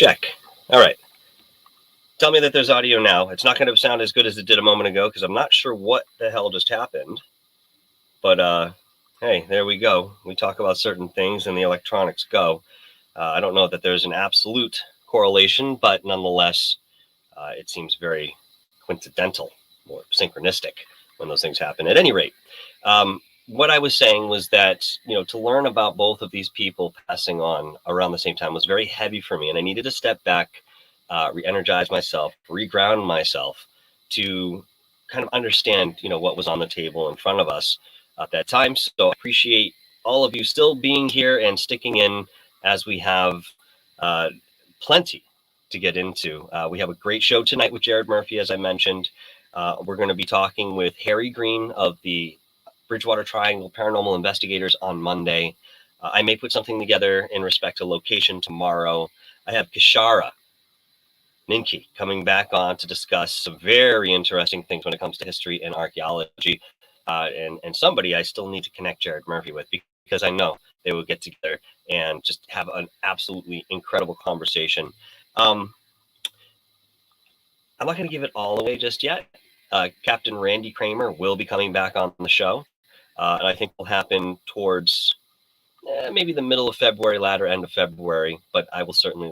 Check. All right. Tell me that there's audio now. It's not going to sound as good as it did a moment ago because I'm not sure what the hell just happened. But hey, there we go. We talk about certain things and the electronics go. I don't know that there's an absolute correlation, but nonetheless, it seems very coincidental or synchronistic when those things happen. At any rate, what I was saying was that, to learn about both of these people passing on around the same time was very heavy for me. And I needed to step back, re-energize myself, reground myself to kind of understand, what was on the table in front of us at that time. So I appreciate all of you still being here and sticking in as we have plenty to get into. We have a great show tonight with Jared Murphy, as I mentioned. We're going to be talking with Harry Green of the Bridgewater Triangle Paranormal Investigators on Monday. I may put something together in respect to location tomorrow. I have Kishara Ninki coming back on to discuss some very interesting things when it comes to history and archaeology. And somebody I still need to connect Jared Murphy with, because I know they will get together and just have an absolutely incredible conversation. I'm not going to give it all away just yet. Captain Randy Kramer will be coming back on the show. And I think will happen towards maybe the middle of February, latter end of February. But I will certainly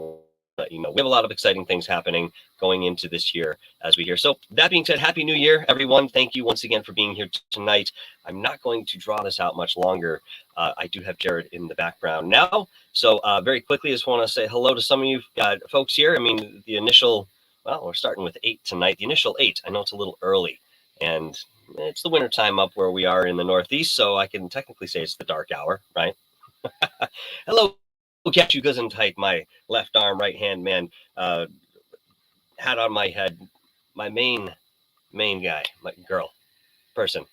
let you know. We have a lot of exciting things happening going into this year as we hear. So that being said, Happy New Year, everyone. Thank you once again for being here tonight. I'm not going to draw this out much longer. I do have Jared in the background now. So very quickly, I just want to say hello to some of you folks here. I mean, the initial, well, we're starting with 8 tonight. The initial 8, I know it's a little early. And it's the winter time up where we are in the Northeast. So I can technically say it's the dark hour, right? Hello. We'll catch you Gesundheit, my left arm, right hand man, hat on my head, my main guy, my girl, person,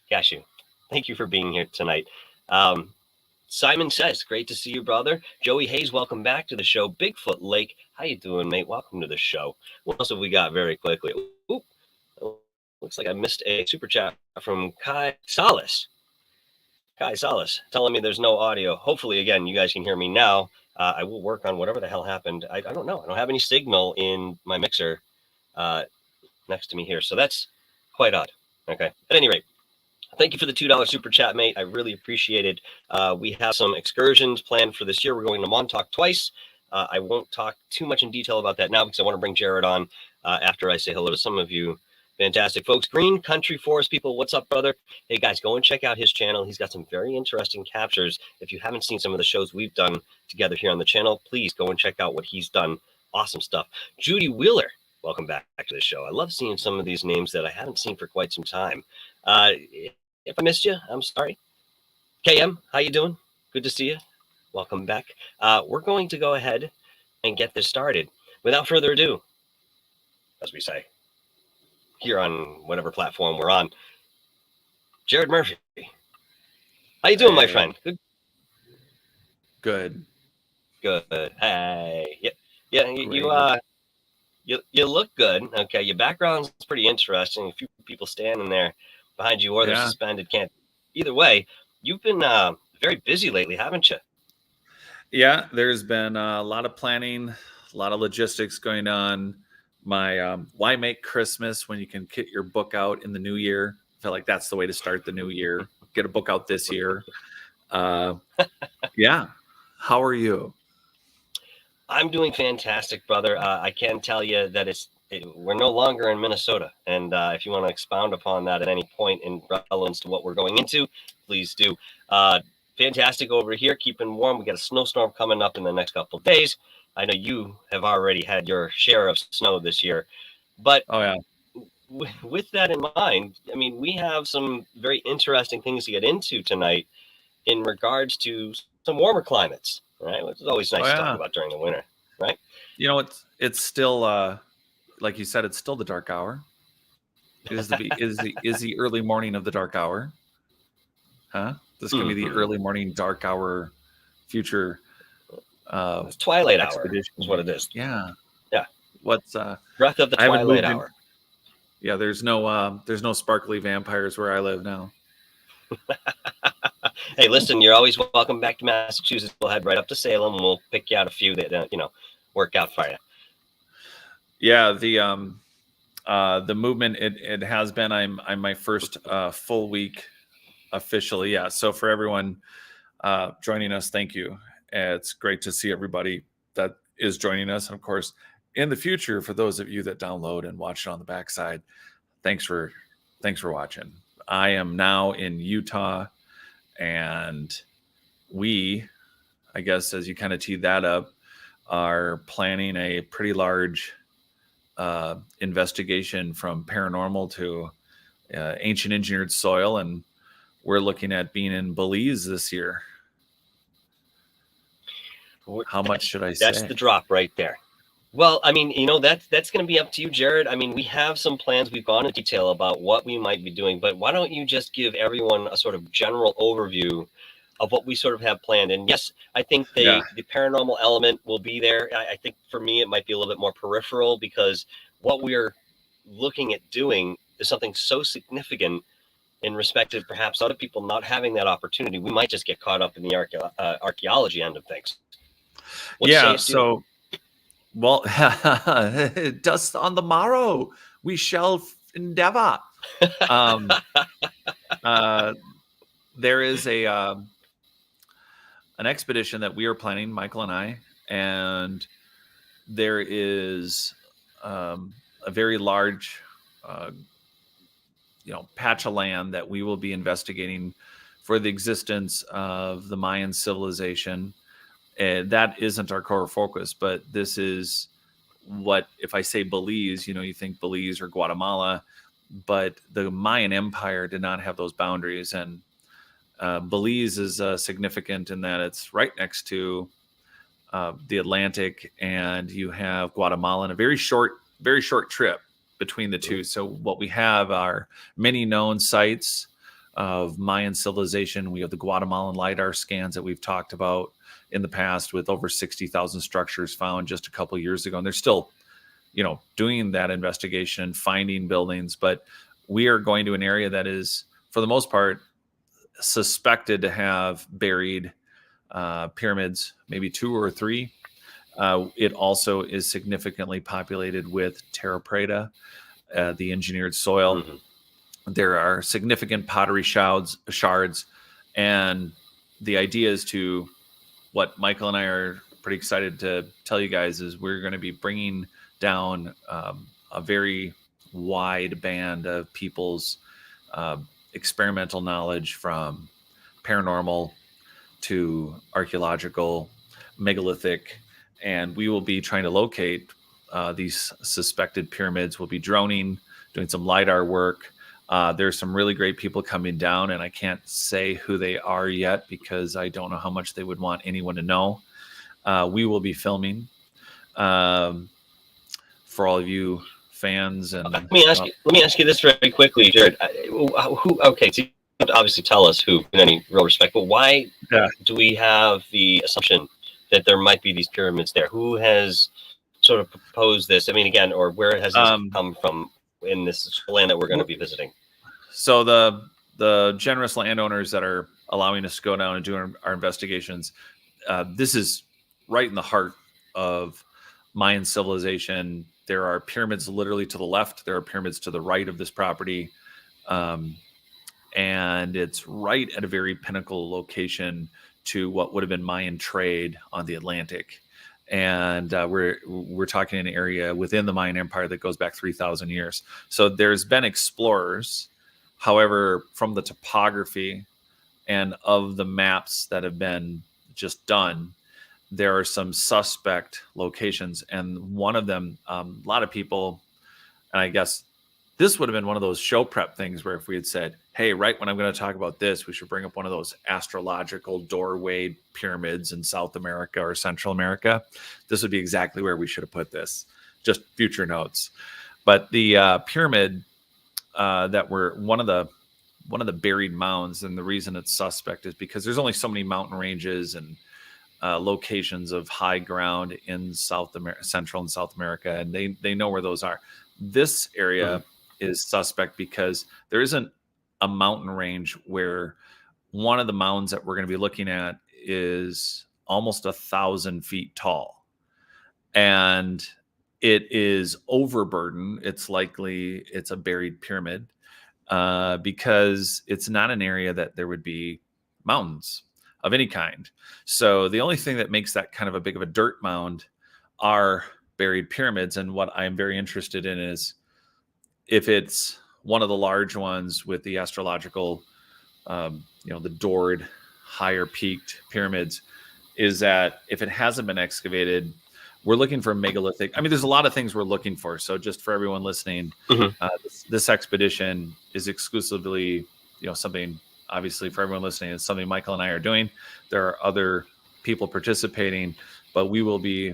Cashew. Thank you for being here tonight. Simon says, great to see you, brother. Joey Hayes, welcome back to the show. Bigfoot Lake, how you doing, mate? Welcome to the show. What else have we got very quickly? Ooh, looks like I missed a super chat from Kai Salas. Kai Salas telling me there's no audio. Hopefully, again, you guys can hear me now. I will work on whatever the hell happened. I don't know. I don't have any signal in my mixer next to me here. So that's quite odd. Okay. At any rate, thank you for the $2 super chat, mate. I really appreciate it. We have some excursions planned for this year. We're going to Montauk twice. I won't talk too much in detail about that now because I want to bring Jared on after I say hello to some of you. Fantastic folks. Green Country Forest people, what's up, brother? Hey guys, go and check out his channel. He's got some very interesting captures. If you haven't seen some of the shows we've done together here on the channel, please go and check out what he's done. Awesome stuff. Judy Wheeler, welcome back to the show. I love seeing some of these names that I haven't seen for quite some time. If I missed you, I'm sorry. KM, how you doing? Good to see you. Welcome back. We're going to go ahead and get this started. Without further ado, as we say, here on whatever platform we're on, Jared Murphy. How you doing, my friend? Good. Hey, yeah, you look good. Okay, your background's pretty interesting. A few people standing there behind you, or they're suspended. Can't. Either way, you've been very busy lately, haven't you? Yeah, there's been a lot of planning, a lot of logistics going on. My Why Make Christmas when you can get your book out in the new year. I feel like that's the way to start the new year. Get a book out this year. Yeah. How are you? I'm doing fantastic, brother. I can tell you that we're no longer in Minnesota. And if you want to expound upon that at any point in relevance to what we're going into, please do. Fantastic over here, keeping warm. We got a snowstorm coming up in the next couple of days. I know you have already had your share of snow this year, but with that in mind, I mean, we have some very interesting things to get into tonight in regards to some warmer climates, right? Which is always nice to talk about during the winter, right? You know, it's still, like you said, it's still the dark hour. Is the early morning of the dark hour? Huh? This can be the early morning dark hour future. It's twilight hour is what it is. Yeah. What's breath of the twilight hour? Yeah, there's no sparkly vampires where I live now. Hey, listen, you're always welcome back to Massachusetts. We'll head right up to Salem. We'll pick you out a few that work out for you? Yeah, the movement, it has been. I'm my first full week officially. Yeah. So for everyone joining us, thank you. It's great to see everybody that is joining us. And of course, in the future, for those of you that download and watch it on the backside, thanks for watching. I am now in Utah, and we, I guess, as you kind of teed that up, are planning a pretty large investigation from paranormal to ancient engineered soil, and we're looking at being in Belize this year. How much should I say? That's the drop right there. Well, I mean, that's going to be up to you, Jared. I mean, we have some plans. We've gone into detail about what we might be doing, but why don't you just give everyone a sort of general overview of what we sort of have planned? And yes, I think the paranormal element will be there. I think for me, it might be a little bit more peripheral, because what we're looking at doing is something so significant in respect to perhaps other people not having that opportunity. We might just get caught up in the archaeology end of things. So, well, dust on the morrow, we shall endeavor. There is an expedition that we are planning, Michael and I, and there is a very large, patch of land that we will be investigating for the existence of the Mayan civilization. That isn't our core focus, but this is what, if I say Belize, you think Belize or Guatemala, but the Mayan Empire did not have those boundaries. And Belize is significant in that it's right next to the Atlantic, and you have Guatemala in a very short trip between the two. So what we have are many known sites of Mayan civilization. We have the Guatemalan LiDAR scans that we've talked about in the past, with over 60,000 structures found just a couple of years ago. And they're still, doing that investigation, finding buildings. But we are going to an area that is, for the most part, suspected to have buried pyramids, maybe 2 or 3. It also is significantly populated with terra preta, the engineered soil. Mm-hmm. There are significant pottery shards, and the idea is to, what Michael and I are pretty excited to tell you guys, is we're going to be bringing down a very wide band of people's experimental knowledge, from paranormal to archaeological, megalithic, and we will be trying to locate these suspected pyramids. We'll be droning, doing some LiDAR work. There's some really great people coming down, and I can't say who they are yet because I don't know how much they would want anyone to know. We will be filming for all of you fans. And let me ask you this very quickly, Jared. Okay, so you don't obviously tell us who in any real respect, but why do we have the assumption that there might be these pyramids there? Who has sort of proposed this? I mean, again, or where has this come from in this land that we're going to be visiting? So the generous landowners that are allowing us to go down and do our investigations, this is right in the heart of Mayan civilization. There are pyramids literally to the left. There are pyramids to the right of this property. And it's right at a very pinnacle location to what would have been Mayan trade on the Atlantic. And we're talking an area within the Mayan Empire that goes back 3,000 years. So there's been explorers. However, from the topography and of the maps that have been just done, there are some suspect locations. And one of them, a lot of people, and I guess this would have been one of those show prep things where if we had said, hey, right when I'm going to talk about this, we should bring up one of those astrological doorway pyramids in South America or Central America, this would be exactly where we should have put this. Just future notes. But the pyramid that were one of the buried mounds, and the reason it's suspect is because there's only so many mountain ranges and locations of high ground in Central and South America, and they know where those are. This area is suspect because there isn't a mountain range where one of the mounds that we're going to be looking at is almost 1,000 feet tall. and it is overburdened. It's likely it's a buried pyramid, because it's not an area that there would be mountains of any kind. So the only thing that makes that kind of a big of a dirt mound are buried pyramids. And what I'm very interested in is if it's one of the large ones with the astrological, the doored, higher peaked pyramids, is that if it hasn't been excavated, we're looking for megalithic. I mean, there's a lot of things we're looking for. So just for everyone listening, this expedition is exclusively, something, obviously for everyone listening, it's something Michael and I are doing. There are other people participating, but we will be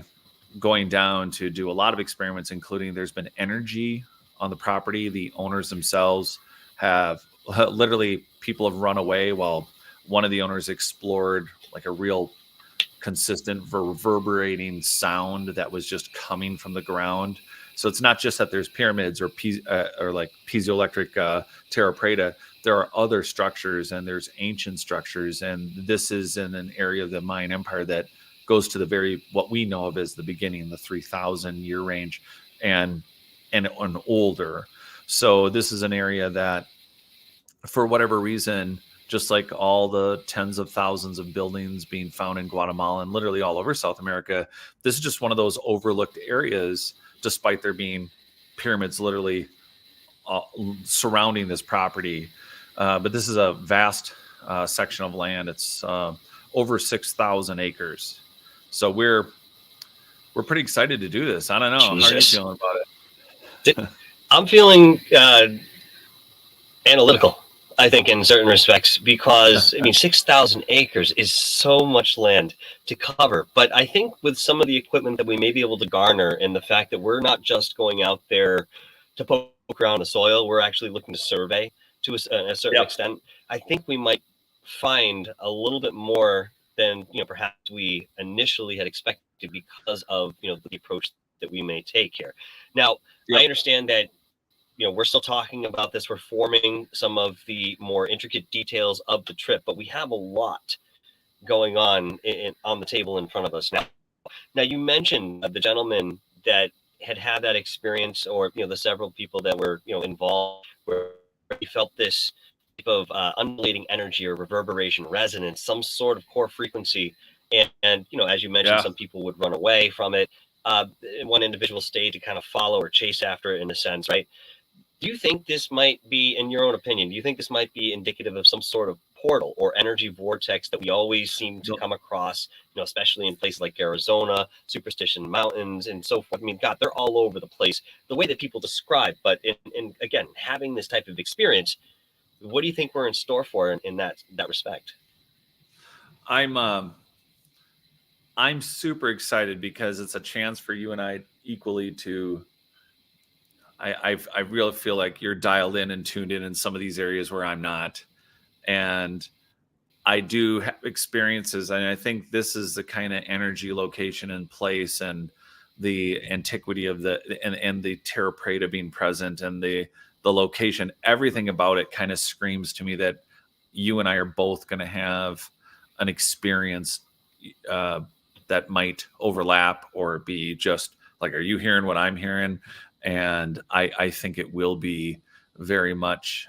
going down to do a lot of experiments, including there's been energy on the property. The owners themselves have literally, people have run away while one of the owners explored like a real consistent reverberating sound that was just coming from the ground. So it's not just that there's pyramids or like piezoelectric terra preta. There are other structures, and there's ancient structures, and this is in an area of the Mayan Empire that goes to what we know of as the beginning, the 3,000 year range, and older. So this is an area that, for whatever reason, just like all the tens of thousands of buildings being found in Guatemala and literally all over South America, this is just one of those overlooked areas, despite there being pyramids literally surrounding this property. But this is a vast section of land. It's over 6,000 acres. So we're pretty excited to do this. I don't know. Jesus. How are you feeling about it? I'm feeling analytical, I think, in certain respects, because 6,000 acres is so much land to cover. But I think with some of the equipment that we may be able to garner, and the fact that we're not just going out there to poke around the soil, we're actually looking to survey to a certain extent. I think we might find a little bit more than perhaps we initially had expected, because of the approach that we may take here. Now, I understand that we're still talking about this. We're forming some of the more intricate details of the trip, but we have a lot going on the table in front of us now. Now, you mentioned the gentleman that had that experience, or the several people that were involved, where he felt this type of undulating energy or reverberation, resonance, some sort of core frequency, and as you mentioned, some people would run away from it. One individual stayed to kind of follow or chase after it, in a sense, right? Do you think this might be, in your own opinion, do you think this might be indicative of some sort of portal or energy vortex that we always seem to come across, especially in places like Arizona, Superstition Mountains, and so forth? I mean, God, they're all over the place, the way that people describe. But in again, having this type of experience, what do you think we're in store for in that respect? I'm super excited, because it's a chance for you and I equally to. I really feel like you're dialed in and tuned in some of these areas where I'm not, and I do have experiences, and I think this is the kind of energy, location, and place, and the antiquity of and the terra preta being present, and the location. Everything about it kind of screams to me that you and I are both going to have an experience that might overlap, or be just like, are you hearing what I'm hearing? And I think it will be very much,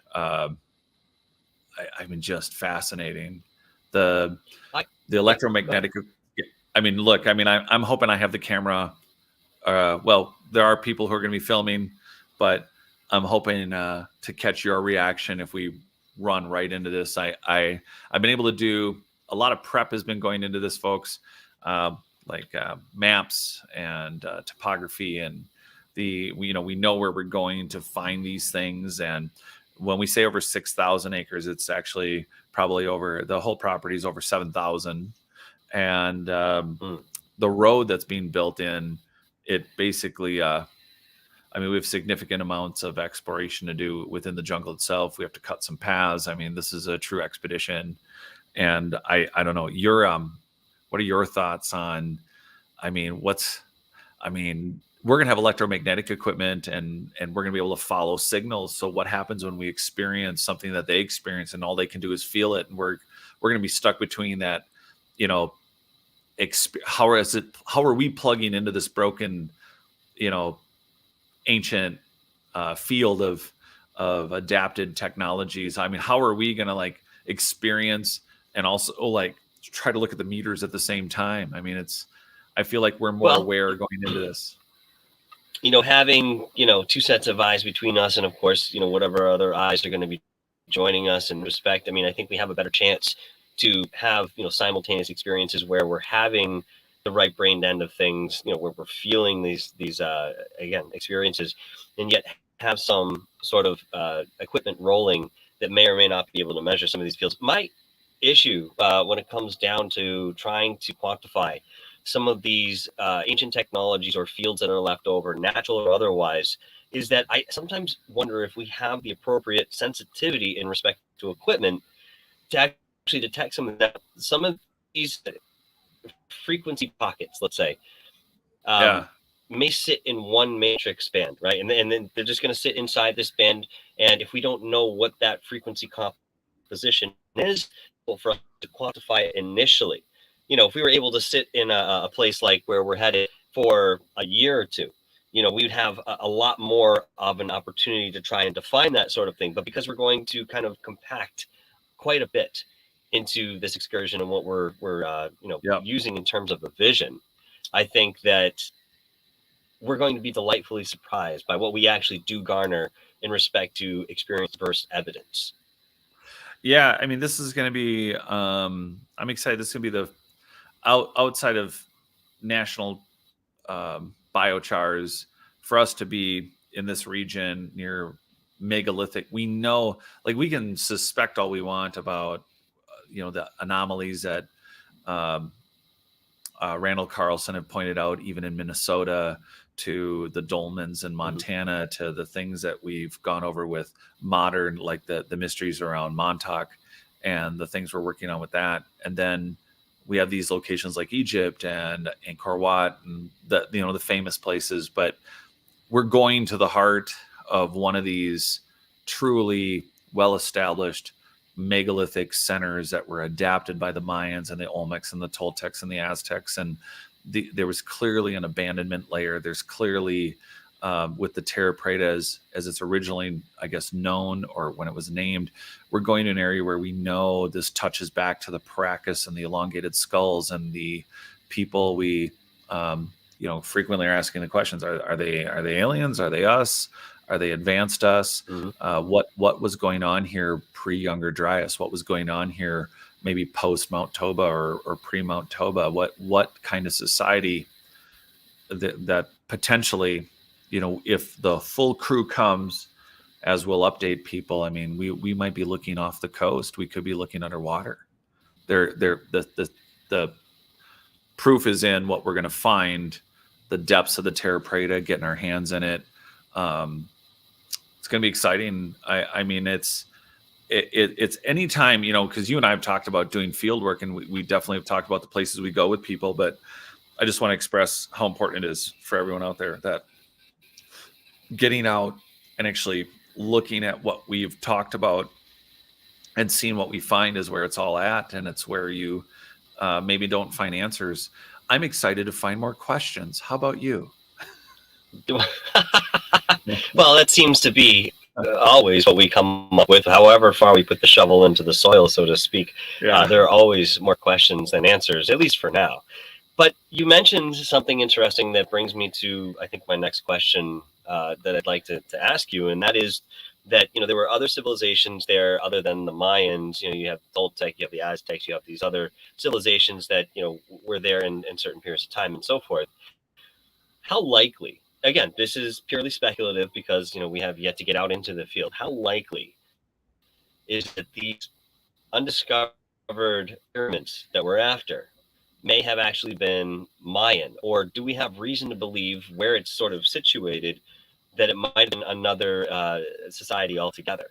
just fascinating. The electromagnetic. Look, I'm hoping I have the camera. Well, there are people who are going to be filming, but I'm hoping to catch your reaction if we run right into this. I've been able to do a lot of prep has been going into this, folks, like maps and topography, and we know where we're going to find these things. And when we say over 6,000 acres, it's actually probably over, the whole property is over 7,000. And the road that's being built in, it basically, we have significant amounts of exploration to do within the jungle itself. We have to cut some paths. This is a true expedition. And I don't know, what are your thoughts on, we're going to have electromagnetic equipment, and we're going to be able to follow signals. So what happens when we experience something that they experience, and all they can do is feel it? And we're going to be stuck between that, how are we plugging into this broken, ancient field of adapted technologies? I mean, how are we going to like experience and also like try to look at the meters at the same time? I mean, I feel like we're more aware going into this. Having, two sets of eyes between us and of course, whatever other eyes are going to be joining us in respect. I mean, I think we have a better chance to have, simultaneous experiences where we're having the right brain end of things, where we're feeling these again, experiences, and yet have some sort of equipment rolling that may or may not be able to measure some of these fields. My issue when it comes down to trying to quantify some of these ancient technologies or fields that are left over, natural or otherwise, is that I sometimes wonder if we have the appropriate sensitivity in respect to equipment to actually detect some of these frequency pockets, let's say, may sit in one matrix band, right? And then they're just going to sit inside this band. And if we don't know what that frequency composition is, for us to quantify it initially, if we were able to sit in a place like where we're headed for a year or two, we would have a lot more of an opportunity to try and define that sort of thing. But because we're going to kind of compact quite a bit into this excursion and what we're using in terms of the vision, I think that we're going to be delightfully surprised by what we actually do garner in respect to experience versus evidence. Yeah, I mean, this is going to be, I'm excited. This is going to be the outside of national biochars, for us to be in this region near megalithic. We know, like, we can suspect all we want about, the anomalies that Randall Carlson have pointed out, even in Minnesota, to the dolmens in Montana, to the things that we've gone over with modern, like the mysteries around Montauk and the things we're working on with that. And then we have these locations like Egypt and Angkor Wat and the famous places, but we're going to the heart of one of these truly well-established megalithic centers that were adapted by the Mayans and the Olmecs and the Toltecs and the Aztecs. And there was clearly an abandonment layer. There's clearly, with the Terra Preta as it's originally, I guess, known, or when it was named, we're going to an area where we know this touches back to the Paracas and the elongated skulls and the people we, frequently are asking the questions: Are they aliens? Are they us? Are they advanced us? What was going on here pre-Younger Dryas? What was going on here maybe post Mount Toba or pre Mount Toba? What kind of society that potentially, if the full crew comes, as we'll update people, I mean, we might be looking off the coast. We could be looking underwater. The proof is in what we're going to find, the depths of the Terra Preta, getting our hands in it. It's going to be exciting. I mean, it's anytime, because you and I have talked about doing field work, and we definitely have talked about the places we go with people, but I just want to express how important it is for everyone out there that getting out and actually looking at what we've talked about and seeing what we find is where it's all at. And it's where you maybe don't find answers. I'm excited to find more questions. How about you? Well, that seems to be always what we come up with, however far we put the shovel into the soil, so to speak. Yeah. There are always more questions than answers, at least for now. But you mentioned something interesting that brings me to, I think, my next question that I'd like to ask you, and that is that, there were other civilizations there other than the Mayans. You have Toltec, you have the Aztecs, you have these other civilizations that, were there in certain periods of time and so forth. How likely, again, this is purely speculative because, we have yet to get out into the field. How likely is that these undiscovered pyramids that we're after may have actually been Mayan? Or do we have reason to believe, where it's sort of situated, that it might have been another society altogether?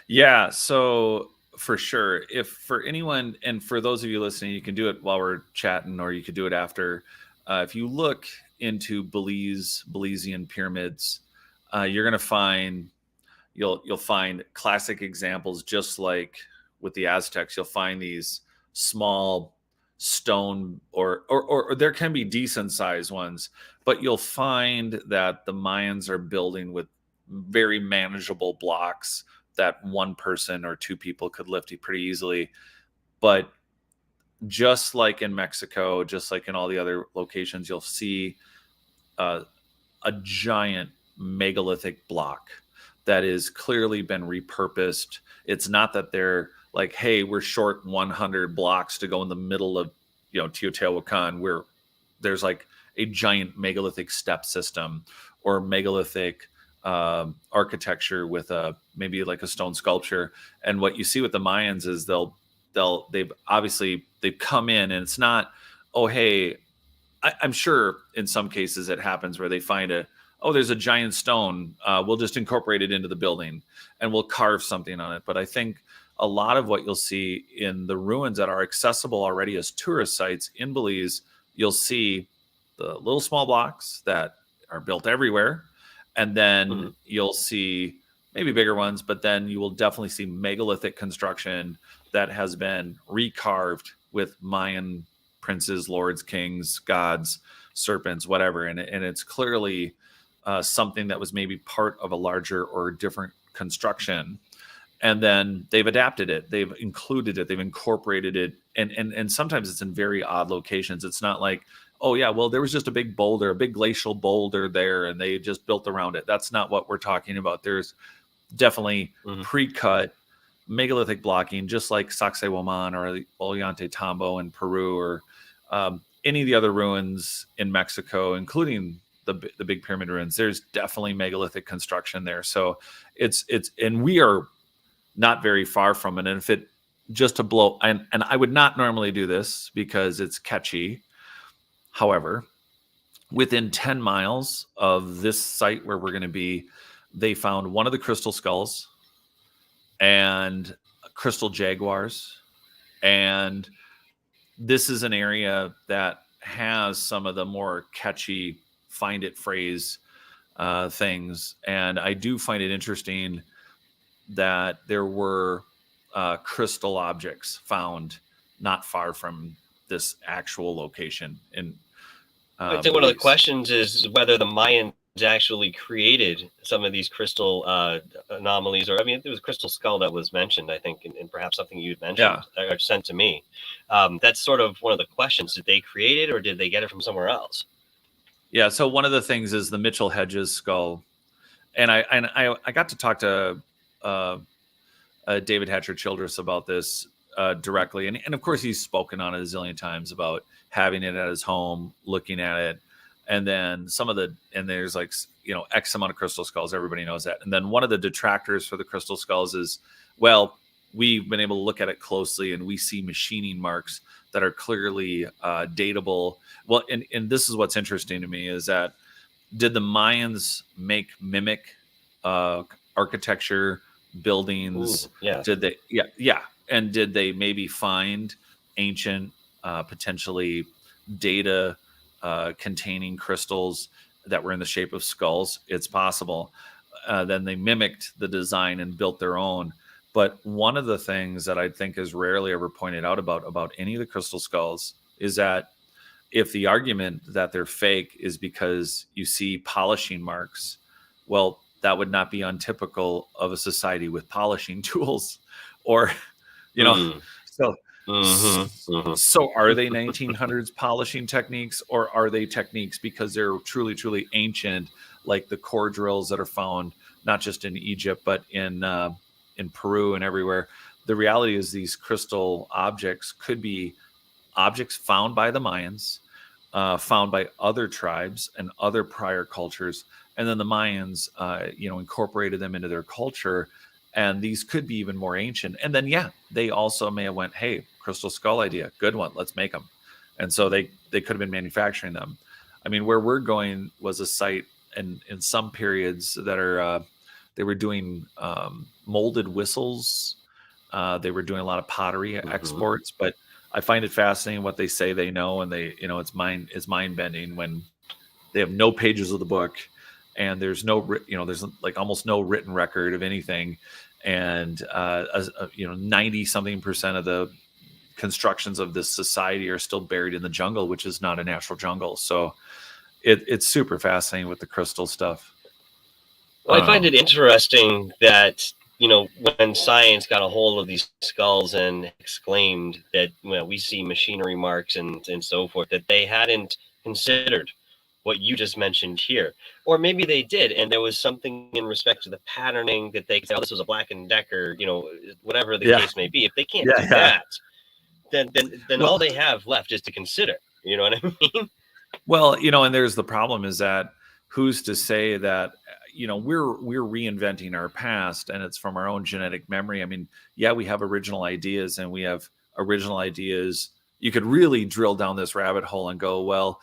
Yeah, so for sure. If for anyone, and for those of you listening, you can do it while we're chatting, or you could do it after. If you look into Belizean pyramids, you're going to find, you'll find classic examples, just like with the Aztecs. You'll find these small stone, or there can be decent sized ones, but you'll find that the Mayans are building with very manageable blocks that one person or two people could lift pretty easily. But just like in Mexico, just like in all the other locations, you'll see uh, a giant megalithic block that has clearly been repurposed. It's not that they're like, hey, we're short 100 blocks to go in the middle of, Teotihuacan, where there's like a giant megalithic step system or megalithic architecture with maybe like a stone sculpture. And what you see with the Mayans is they've come in, and it's not, oh, hey, I'm sure in some cases it happens where they find there's a giant stone. We'll just incorporate it into the building and we'll carve something on it. But I think a lot of what you'll see in the ruins that are accessible already as tourist sites in Belize, you'll see the little small blocks that are built everywhere. And then you'll see maybe bigger ones, but then you will definitely see megalithic construction that has been recarved with Mayan princes, lords, kings, gods, serpents, whatever. And it's clearly something that was maybe part of a larger or different construction. And then they've adapted it. They've included it. They've incorporated it. And sometimes it's in very odd locations. It's not like, oh, yeah, well, there was just a big boulder, a big glacial boulder there, and they just built around it. That's not what we're talking about. There's definitely pre-cut megalithic blocking, just like Sacsayhuaman or the Ollantaytambo in Peru, or any of the other ruins in Mexico, including the big pyramid ruins. There's definitely megalithic construction there. So and we are not very far from it. And if it just to blow, and I would not normally do this because it's catchy. However, within 10 miles of this site where we're going to be, they found one of the crystal skulls and crystal jaguars. And this is an area that has some of the more catchy find it phrase things. And I do find it interesting that there were crystal objects found not far from this actual location. And I think one of the questions is whether the Mayans actually created some of these crystal anomalies, or there was a crystal skull that was mentioned, I think, and perhaps something you'd mentioned or sent to me. That's sort of one of the questions. Did they create it, or did they get it from somewhere else? Yeah. So one of the things is the Mitchell Hedges skull, and I got to talk to David Hatcher Childress about this directly, and of course he's spoken on it a zillion times about having it at his home, looking at it, and then there's like X amount of crystal skulls. Everybody knows that. And then one of the detractors for the crystal skulls is, well, we've been able to look at it closely and we see machining marks that are clearly datable. Well, and this is what's interesting to me is that did the Mayans mimic architecture, buildings? Ooh, yeah. Did they? Yeah. And did they maybe find ancient, potentially data containing crystals that were in the shape of skulls? It's possible. Then they mimicked the design and built their own. But one of the things that I think is rarely ever pointed out about any of the crystal skulls is that if the argument that they're fake is because you see polishing marks, well, that would not be untypical of a society with polishing tools, or, so are they 1900s polishing techniques, or are they techniques because they're truly, truly ancient, like the core drills that are found, not just in Egypt, but in Peru and everywhere? The reality is these crystal objects could be objects found by the Mayans, found by other tribes and other prior cultures. And then the Mayans, incorporated them into their culture. And these could be even more ancient. And then, they also may have went, hey, crystal skull idea, good one, let's make them. And so they could have been manufacturing them. I mean, where we're going was a site in some periods that are, they were doing molded whistles. They were doing a lot of pottery exports. But I find it fascinating what they say they know. And it's mind bending when they have no pages of the book. And there's there's like almost no written record of anything, and 90 something% of the constructions of this society are still buried in the jungle, which is not a natural jungle. So it's super fascinating with the crystal stuff. Well, I find it interesting that, when science got a hold of these skulls and exclaimed that, we see machinery marks and so forth, that they hadn't considered what you just mentioned here. Or maybe they did, and there was something in respect to the patterning that they could say, oh, this was a Black & Decker, whatever the case may be. If they can't do that, then all they have left is to consider. You know what I mean? Well, and there's the problem is that who's to say that, we're reinventing our past and it's from our own genetic memory. I mean, yeah, we have original ideas and we have original ideas. You could really drill down this rabbit hole and go, well,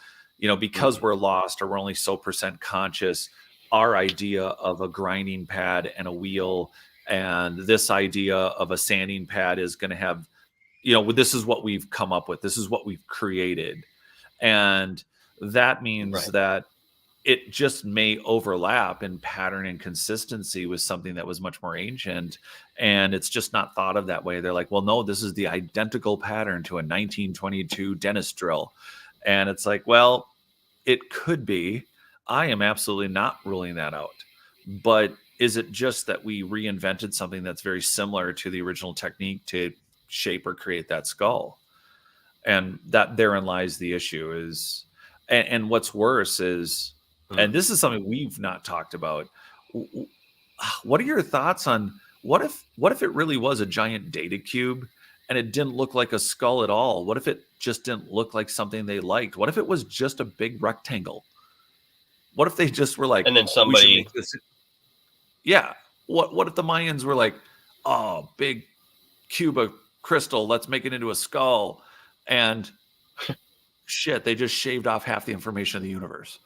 because we're lost or we're only so percent conscious, our idea of a grinding pad and a wheel and this idea of a sanding pad is going to have, this is what we've come up with. This is what we've created. And that means that it just may overlap in pattern and consistency with something that was much more ancient. And it's just not thought of that way. They're like, well, no, this is the identical pattern to a 1922 dentist drill. And it's like, well, it could be. I am absolutely not ruling that out. But is it just that we reinvented something that's very similar to the original technique to shape or create that skull? And that therein lies the issue is, and what's worse is, and this is something we've not talked about. What are your thoughts on what if it really was a giant data cube and it didn't look like a skull at all? What if it just didn't look like something they liked? What if it was just a big rectangle? What if they just were like, and then somebody, yeah. What if the Mayans were like, oh, big cube of crystal, let's make it into a skull, and shit, they just shaved off half the information of the universe.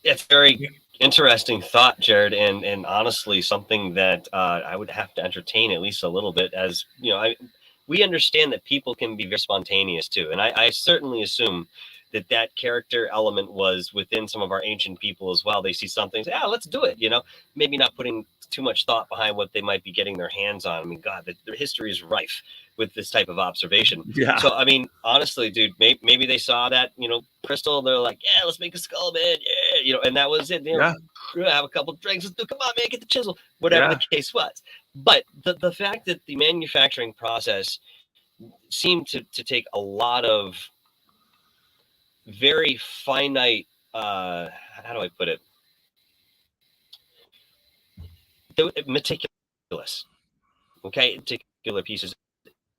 It's very interesting thought, Jared, and honestly, something that I would have to entertain at least a little bit. As we understand that people can be very spontaneous too, and I certainly assume that character element was within some of our ancient people as well. They see something, say, let's do it. Maybe not putting too much thought behind what they might be getting their hands on. I mean, God, their history is rife with this type of observation. Yeah. So, I mean, honestly, dude, maybe they saw that, crystal, they're like, yeah, let's make a skull, man. Yeah. And that was it. Have a couple of drinks. Let's do, come on, man, get the chisel, whatever the case was. But the fact that the manufacturing process seemed to take a lot of very finite, how do I put it? Meticulous. Okay, particular pieces,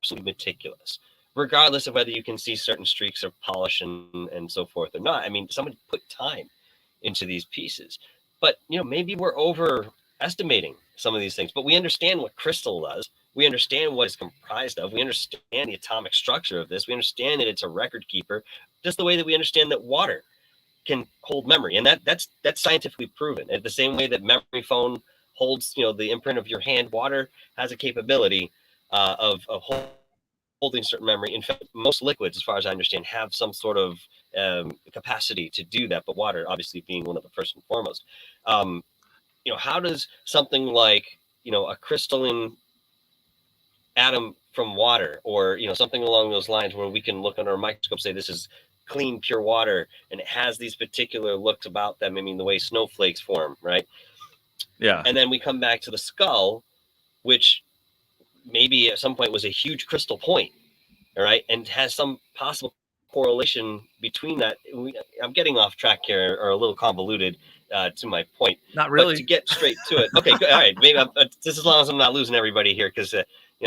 absolutely meticulous, regardless of whether you can see certain streaks of polish and so forth or not. I mean, somebody put time into these pieces, but maybe we're overestimating some of these things. But we understand what crystal does. We understand what it's comprised of. We understand the atomic structure of this. We understand that it's a record keeper, just the way that we understand that water can hold memory, and that's scientifically proven. In the same way that memory foam holds, the imprint of your hand, water has a capability of holding certain memory. In fact, most liquids, as far as I understand, have some sort of capacity to do that, but water obviously being one of the first and foremost. How does something like, a crystalline atom from water, or something along those lines, where we can look under a microscope, say this is clean, pure water, and it has these particular looks about them. I mean, the way snowflakes form, right? Yeah. And then we come back to the skull, which maybe at some point was a huge crystal point, all right, and has some possible correlation between that. I'm getting off track here, or a little convoluted to my point. Not really. But to get straight to it. Okay, good. All right. Maybe just as long as I'm not losing everybody here, because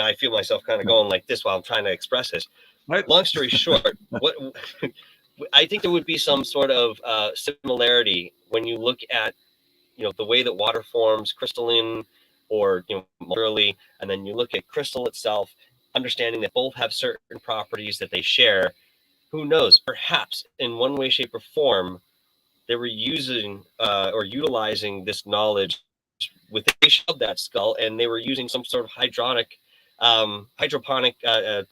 I feel myself kind of going like this while I'm trying to express this. Right. Long story short, what I think there would be some sort of similarity when you look at the way that water forms, crystalline or molecularly, and then you look at crystal itself, understanding that both have certain properties that they share. Who knows? Perhaps in one way, shape, or form, they were using or utilizing this knowledge with the creation of that skull, and they were using some sort of hydroponic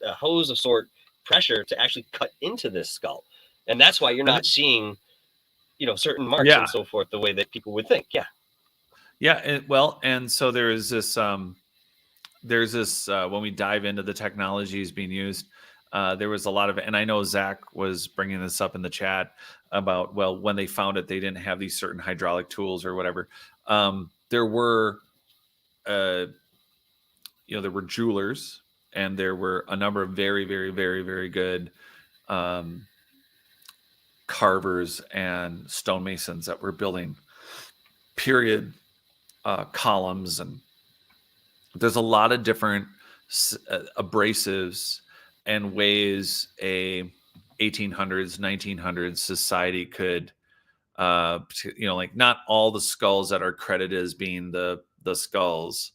hose of sort pressure to actually cut into this skull, and that's why you're not seeing certain marks and so forth the way that people would think. And so there is this there's this when we dive into the technologies being used, there was a lot of, and I know Zach was bringing this up in the chat about, well, when they found it, they didn't have these certain hydraulic tools or whatever. There were, there were jewelers, and there were a number of very, very, very, very good carvers and stonemasons that were building period columns, and there's a lot of different abrasives and ways a 1800s 1900s society could like, not all the skulls that are credited as being the skulls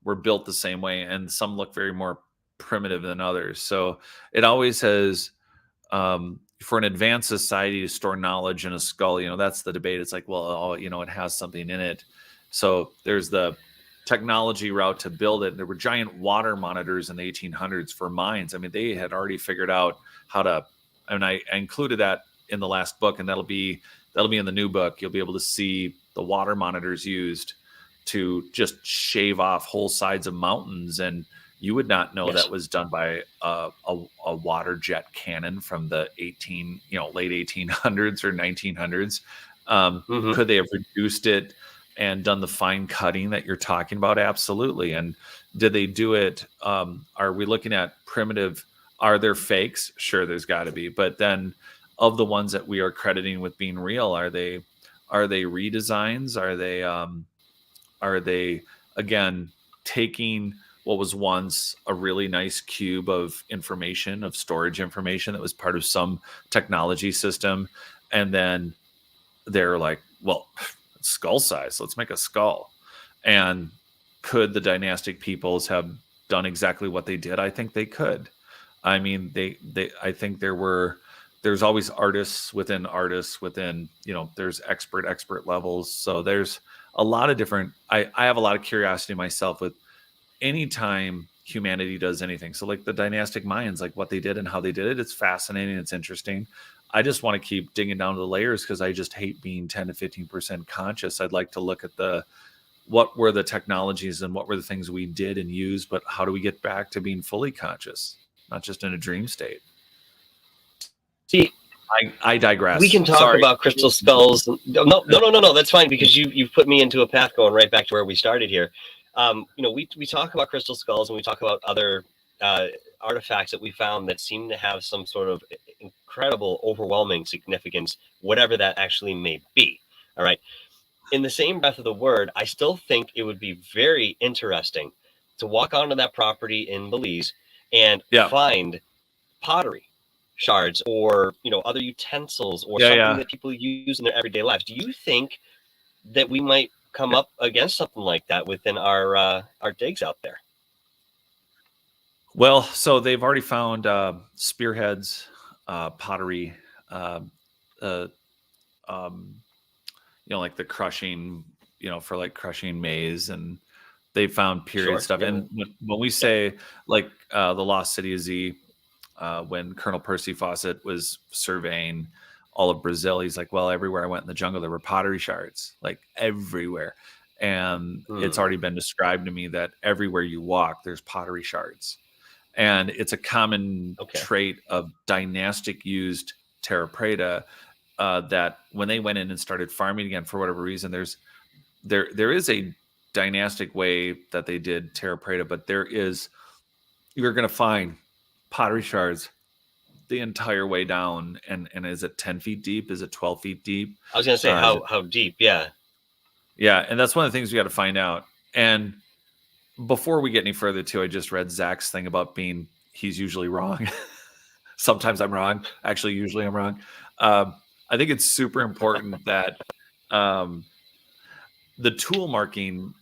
were built the same way, and some look very more primitive than others. So it always has, for an advanced society to store knowledge in a skull, that's the debate. It's like, well, it has something in it. So there's the technology route to build it. There were giant water monitors in the 1800s for mines. I mean, they had already figured out how to, and I included that in the last book, and that'll be in the new book. You'll be able to see the water monitors used to just shave off whole sides of mountains, and you would not know that was done by a water jet cannon from the late 1800s or 1900s. Could they have reduced it and done the fine cutting that you're talking about? Absolutely. And did they do it? Are we looking at primitive? Are there fakes? Sure, there's got to be. But then, of the ones that we are crediting with being real, are they redesigns? Are they again taking what was once a really nice cube of information, of storage information that was part of some technology system, and then they're like, well, skull size, let's make a skull? And could the dynastic peoples have done exactly what they did? I think they could. I mean, I think there's always artists within, there's expert levels. So there's a lot of different, I have a lot of curiosity myself with any time humanity does anything. So like the dynastic Mayans, like what they did and how they did it, it's fascinating. It's interesting. I just want to keep digging down to the layers, because I just hate being 10 to 15% conscious. I'd like to look at what were the technologies and what were the things we did and used, but how do we get back to being fully conscious, not just in a dream state? See, I digress. We can talk about crystal skulls. No. That's fine, because you've put me into a path going right back to where we started here. We talk about crystal skulls, and we talk about other artifacts that we found that seem to have some sort of incredible, overwhelming significance, whatever that actually may be. All right. In the same breath of the word, I still think it would be very interesting to walk onto that property in Belize and find pottery shards or other utensils or something that people use in their everyday lives. Do you think that we might come up against something like that within our digs out there? Well, so they've already found spearheads, pottery, like the crushing, for like crushing maize, and they found period stuff. Yeah. And when we say like the Lost City of Z, when Colonel Percy Fawcett was surveying all of Brazil, he's like, well, everywhere I went in the jungle, there were pottery shards, like everywhere. And it's already been described to me that everywhere you walk, there's pottery shards. And it's a common trait of dynastic used terra preta, that when they went in and started farming again, for whatever reason, there is a dynastic way that they did terra preta, but you're going to find pottery shards the entire way down. And is it 10 feet deep? Is it 12 feet deep? I was going to say how deep. Yeah. Yeah. And that's one of the things we got to find out. And before we get any further too, I just read Zach's thing about he's usually wrong. Sometimes I'm wrong. Actually, usually I'm wrong. I think it's super important that the tool marking,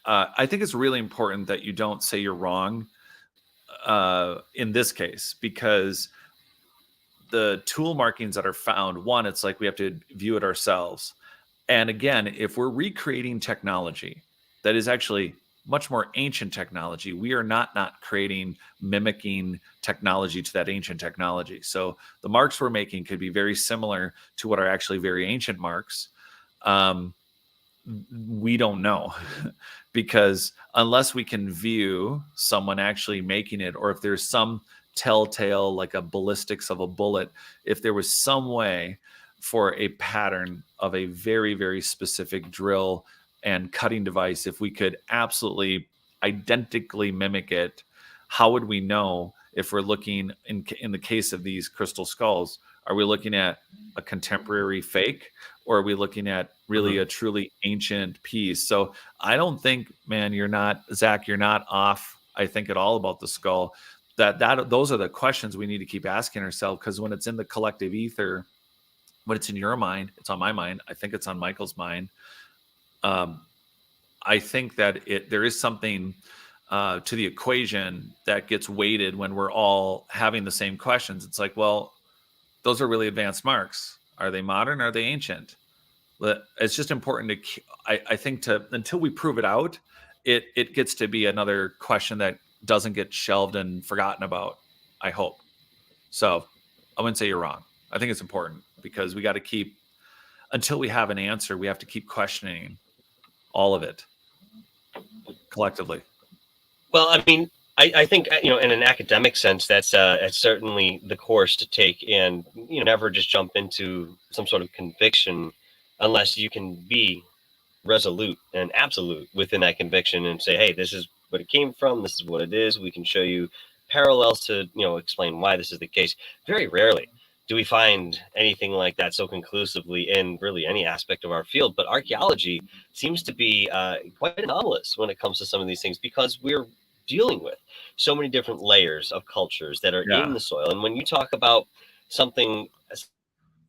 I think it's really important that you don't say you're wrong in this case, because the tool markings that are found, one, it's like we have to view it ourselves. And again, if we're recreating technology that is actually much more ancient technology, we are not mimicking technology to that ancient technology. So the marks we're making could be very similar to what are actually very ancient marks. we don't know because unless we can view someone actually making it, or if there's some telltale, like a ballistics of a bullet, if there was some way for a pattern of a very, very specific drill and cutting device, if we could absolutely identically mimic it, how would we know if we're looking in the case of these crystal skulls? Are we looking at a contemporary fake, or are we looking at really a truly ancient piece? So I don't think, man, you're not, Zach, you're not off, I think, at all about the skull. Those are the questions we need to keep asking ourselves, because when it's in the collective ether, when it's in your mind, it's on my mind. I think it's on Michael's mind. I think that there is something to the equation that gets weighted when we're all having the same questions. It's like, well, those are really advanced marks. Are they modern? Are they ancient? But it's just important to, I think, to, until we prove it out, it gets to be another question that doesn't get shelved and forgotten about, I hope. So I wouldn't say you're wrong. I think it's important because we got to keep, until we have an answer, we have to keep questioning all of it collectively. Well, I mean, I think, in an academic sense, that's certainly the course to take, and never just jump into some sort of conviction unless you can be resolute and absolute within that conviction and say, hey, this is what it came from, this is what it is. We can show you parallels to explain why this is the case. Very rarely do we find anything like that so conclusively in really any aspect of our field, but archaeology seems to be quite anomalous when it comes to some of these things, because we're dealing with so many different layers of cultures that are in the soil. And when you talk about something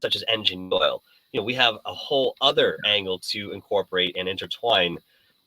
such as engineered soil, we have a whole other angle to incorporate and intertwine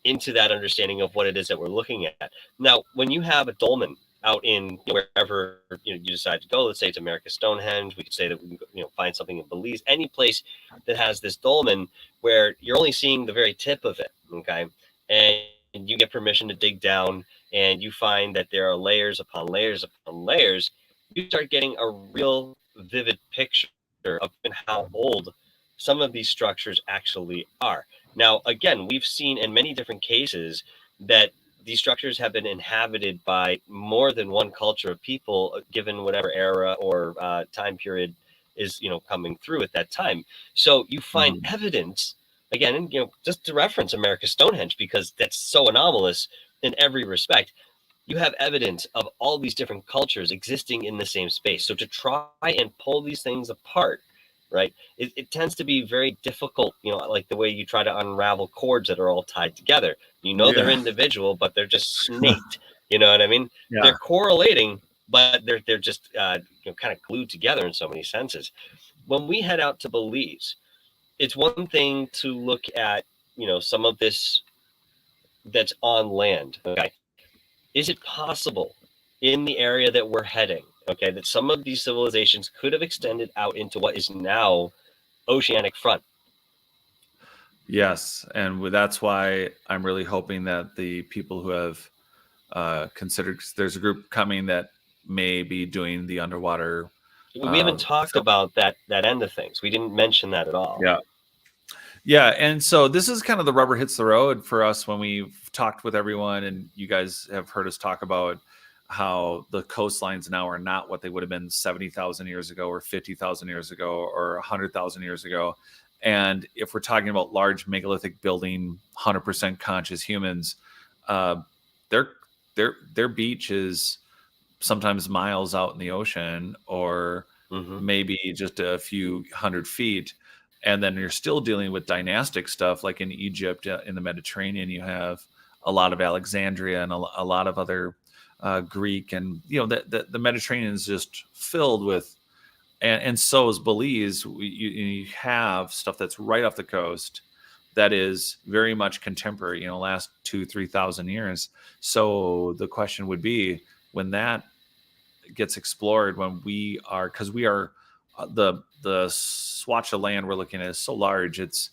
into that understanding of what it is that we're looking at. Now, when you have a dolmen out in wherever you decide to go, let's say it's America's Stonehenge, we could say that we can find something in Belize, any place that has this dolmen where you're only seeing the very tip of it, okay? And you get permission to dig down, and you find that there are layers upon layers upon layers, you start getting a real vivid picture of how old some of these structures actually are. Now, again, we've seen in many different cases that these structures have been inhabited by more than one culture of people, given whatever era or time period is coming through at that time. So you find evidence, again, and just to reference America's Stonehenge, because that's so anomalous in every respect. You have evidence of all these different cultures existing in the same space. So to try and pull these things apart, right, it tends to be very difficult, like the way you try to unravel cords that are all tied together. They're individual, but they're just snaked. You know what I mean? Yeah. They're correlating, but they're just kind of glued together in so many senses. When we head out to Belize, it's one thing to look at, some of this that's on land. Okay. Is it possible in the area that we're heading, okay, that some of these civilizations could have extended out into what is now oceanic front? Yes, and that's why I'm really hoping that the people who have considered, there's a group coming that may be doing the underwater. We haven't talked about that end of things. We didn't mention that at all. Yeah, and so this is kind of the rubber hits the road for us when we've talked with everyone, and you guys have heard us talk about how the coastlines now are not what they would have been 70,000 years ago or 50,000 years ago or 100,000 years ago. And if we're talking about large megalithic building, 100% conscious humans, their beach is sometimes miles out in the ocean, or maybe just a few hundred feet. And then you're still dealing with dynastic stuff, like in Egypt, in the Mediterranean, you have a lot of Alexandria and a lot of other Greek, and the Mediterranean is just filled with, and so is Belize. You have stuff that's right off the coast that is very much contemporary, last 2,000-3,000 years. So the question would be, when that gets explored, when we are, because we are the swatch of land we're looking at is so large, it's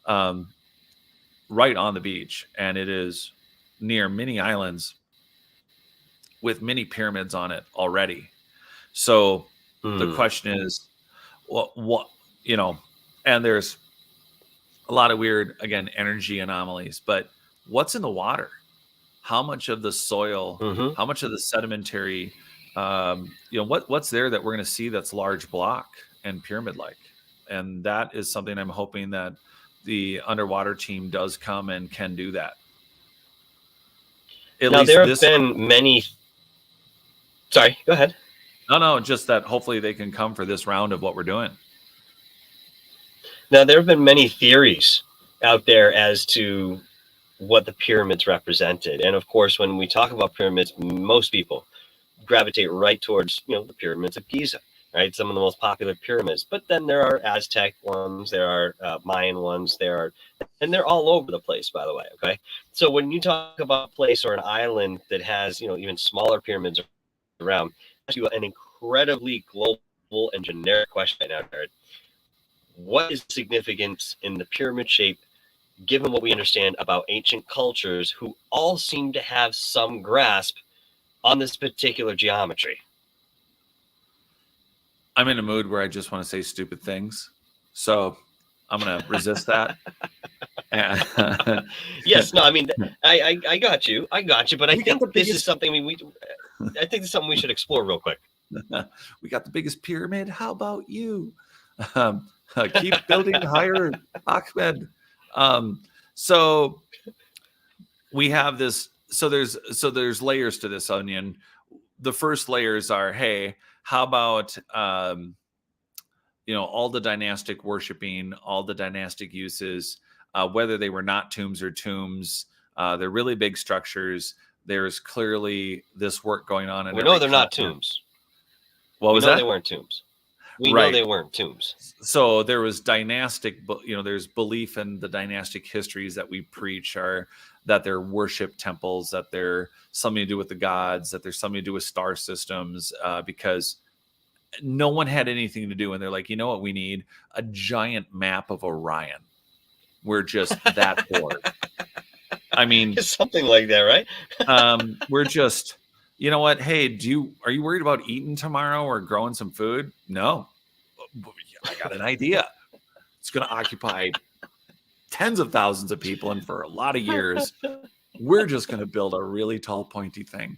right on the beach, and it is near many islands with many pyramids on it already. So the question is, what and there's a lot of weird, again, energy anomalies. But what's in the water? How much of the soil, Hmm. how much of the sedimentary, what's there that we're going to see that's large block and pyramid like? And that is something I'm hoping that the underwater team does come and can do that. At Now, least there have this. been many. Sorry, go ahead. No, just that hopefully they can come for this round of what we're doing. Now, there have been many theories out there as to what the pyramids represented. And of course, when we talk about pyramids, most people gravitate right towards, the pyramids of Giza, right? Some of the most popular pyramids. But then there are Aztec ones, there are Mayan ones, and they're all over the place, by the way. Okay. So when you talk about a place or an island that has, even smaller pyramids around, ask you an incredibly global and generic question right now, Jared. What is significance in the pyramid shape, given what we understand about ancient cultures who all seem to have some grasp on this particular geometry? I'm in a mood where I just want to say stupid things. So I'm going to resist that. Yes, no, I mean, I got you, but I think this is something. I think this is something we should explore real quick. We got the biggest pyramid. How about you? Keep building higher, Ahmed. So we have this. So there's layers to this onion. The first layers are, hey, how about all the dynastic worshiping, all the dynastic uses, whether they were not tombs or tombs. They're really big structures. There's clearly this work going on. We know they're not tombs. What was that? They weren't tombs. We Right. know they weren't tombs. So there was dynastic, there's belief in the dynastic histories that we preach are that they're worship temples, that they're something to do with the gods, that there's something to do with star systems, because no one had anything to do. And they're like, you know what we need? A giant map of Orion. We're just that bored. I mean, it's something like that, right? We're just, you know what? Hey, are you worried about eating tomorrow or growing some food? No, I got an idea. It's going to occupy tens of thousands of people, and for a lot of years, we're just going to build a really tall, pointy thing.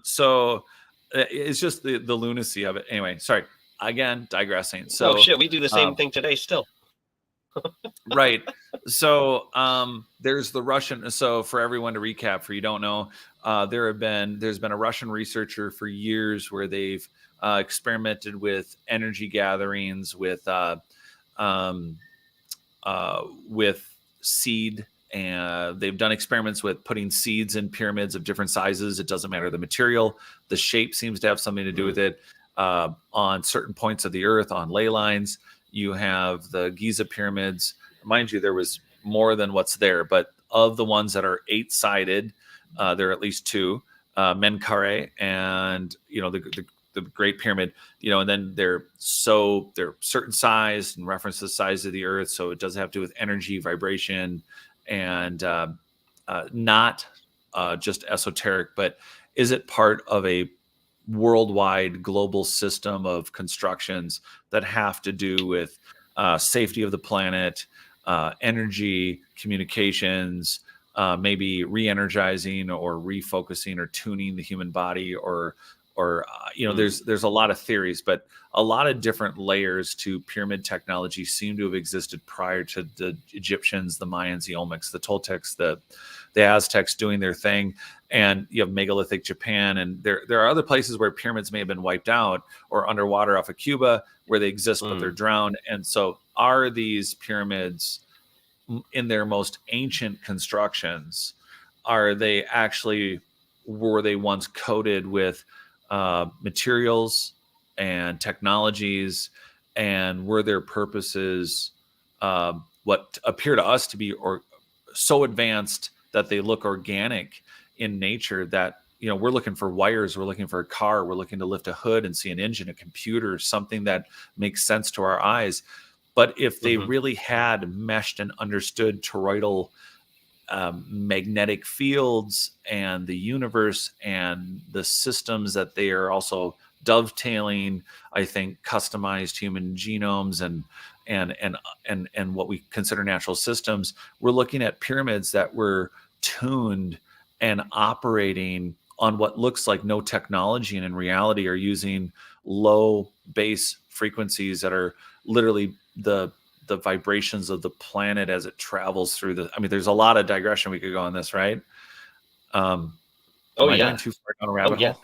So it's just the lunacy of it. Anyway, sorry. Again, digressing. So, shit, we do the same thing today still. Right. So there's the Russian. So for everyone to recap, for you don't know, there's been a Russian researcher for years where they've experimented with energy gatherings, with seed, and they've done experiments with putting seeds in pyramids of different sizes. It doesn't matter the material. The shape seems to have something to do with it. On certain points of the earth, on ley lines, you have the Giza pyramids. Mind you, there was more than what's there, but of the ones that are 8-sided, there are at least 2, Menkaure and the Great Pyramid. And then they're certain size and reference to the size of the Earth, so it does have to do with energy, vibration, and not just esoteric. But is it part of a worldwide global system of constructions that have to do with safety of the planet, energy, communications, maybe re-energizing or refocusing or tuning the human body, or there's a lot of theories, but a lot of different layers to pyramid technology seem to have existed prior to the Egyptians, the Mayans, the Olmecs, the Toltecs, the Aztecs doing their thing. And you have megalithic Japan, and there are other places where pyramids may have been wiped out or underwater off of Cuba where they exist, but they're drowned. And so are these pyramids, in their most ancient constructions, were they once coated with materials and technologies, and were their purposes what appear to us to be so advanced that they look organic in nature, that we're looking for wires, we're looking for a car, we're looking to lift a hood and see an engine, a computer, something that makes sense to our eyes. But if they really had meshed and understood toroidal magnetic fields and the universe and the systems that they are also dovetailing, I think, customized human genomes and what we consider natural systems. We're looking at pyramids that were tuned and operating on what looks like no technology, and in reality are using low base frequencies that are literally the vibrations of the planet as it travels through the. I mean, there's a lot of digression we could go on this, right? Am I going too far down a rabbit hole?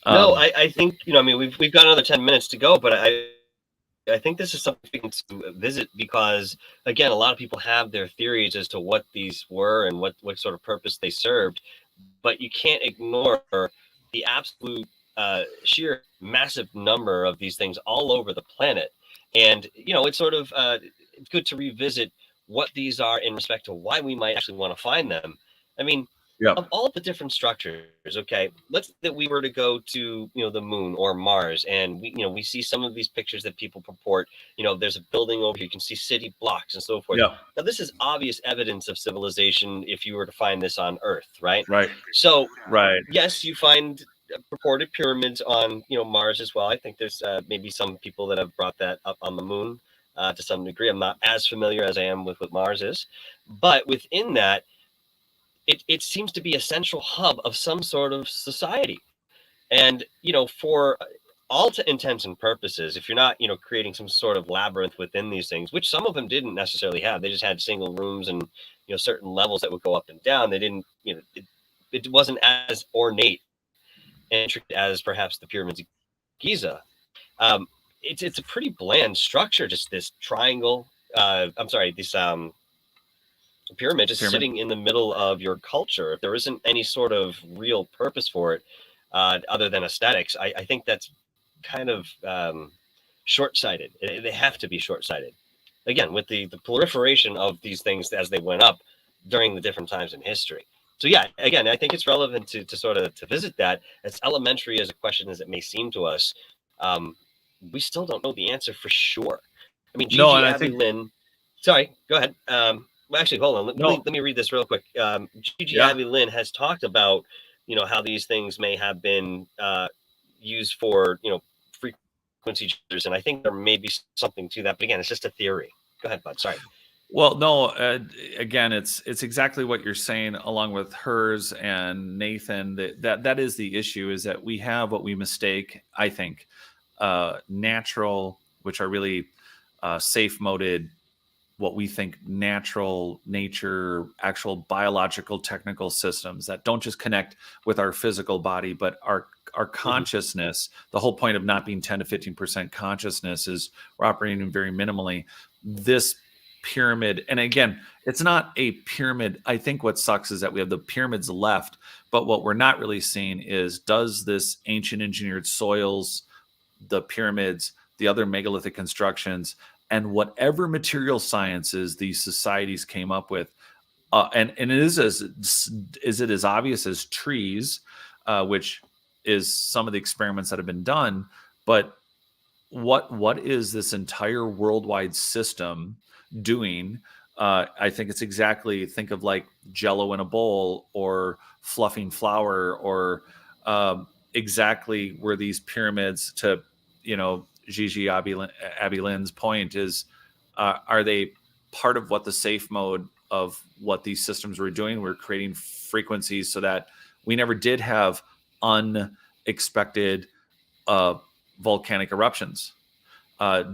No, I think, I mean, we've got another 10 minutes to go, but I think this is something to visit because, again, a lot of people have their theories as to what these were and what sort of purpose they served, but you can't ignore the absolute sheer massive number of these things all over the planet. And, it's sort of it's good to revisit what these are in respect to why we might actually want to find them. I mean, of all the different structures, okay, let's say that we were to go to, the moon or Mars, and we see some of these pictures that people purport, there's a building over here, you can see city blocks and so forth. Now, this is obvious evidence of civilization if you were to find this on Earth, right? So, yes, you find purported pyramids on, Mars as well. I think there's maybe some people that have brought that up on the moon to some degree. I'm not as familiar as I am with what Mars is, but within that, it seems to be a central hub of some sort of society. And, for all intents and purposes, if you're not, creating some sort of labyrinth within these things, which some of them didn't necessarily have, they just had single rooms and, certain levels that would go up and down. They didn't, it wasn't as ornate and intricate as perhaps the pyramids of Giza. It's a pretty bland structure, just this triangle. This pyramid just sitting in the middle of your culture. If there isn't any sort of real purpose for it other than aesthetics, I think that's kind of short-sighted. They have to be short-sighted. Again, with the proliferation of these things as they went up during the different times in history. So yeah, again, I think it's relevant to sort of to visit that. As elementary as a question as it may seem to us, we still don't know the answer for sure. I mean, Abby Lynn. Sorry, go ahead. Well, actually, hold on. Let me read this real quick. Abby Lynn has talked about, how these things may have been used for, frequency jitters, and I think there may be something to that. But again, it's just a theory. Go ahead, bud. Sorry. Well, no. Again, it's exactly what you're saying, along with hers and Nathan. That is the issue: is that we have what we mistake, I think, natural, which are really safe-moded, what we think natural nature, actual biological technical systems that don't just connect with our physical body, but our consciousness. The whole point of not being 10 to 15% consciousness is we're operating very minimally. This pyramid, and again, it's not a pyramid. I think what sucks is that we have the pyramids left, but what we're not really seeing is, does this ancient engineered soils, the pyramids, the other megalithic constructions, and whatever material sciences these societies came up with, and is it as obvious as trees, which is some of the experiments that have been done, but what is this entire worldwide system doing? I think it's exactly, think of like Jello in a bowl or fluffing flour, or exactly where these pyramids, to Gigi Abby Lynn's point is, are they part of what the safe mode of what these systems were doing? We're creating frequencies so that we never did have unexpected volcanic eruptions.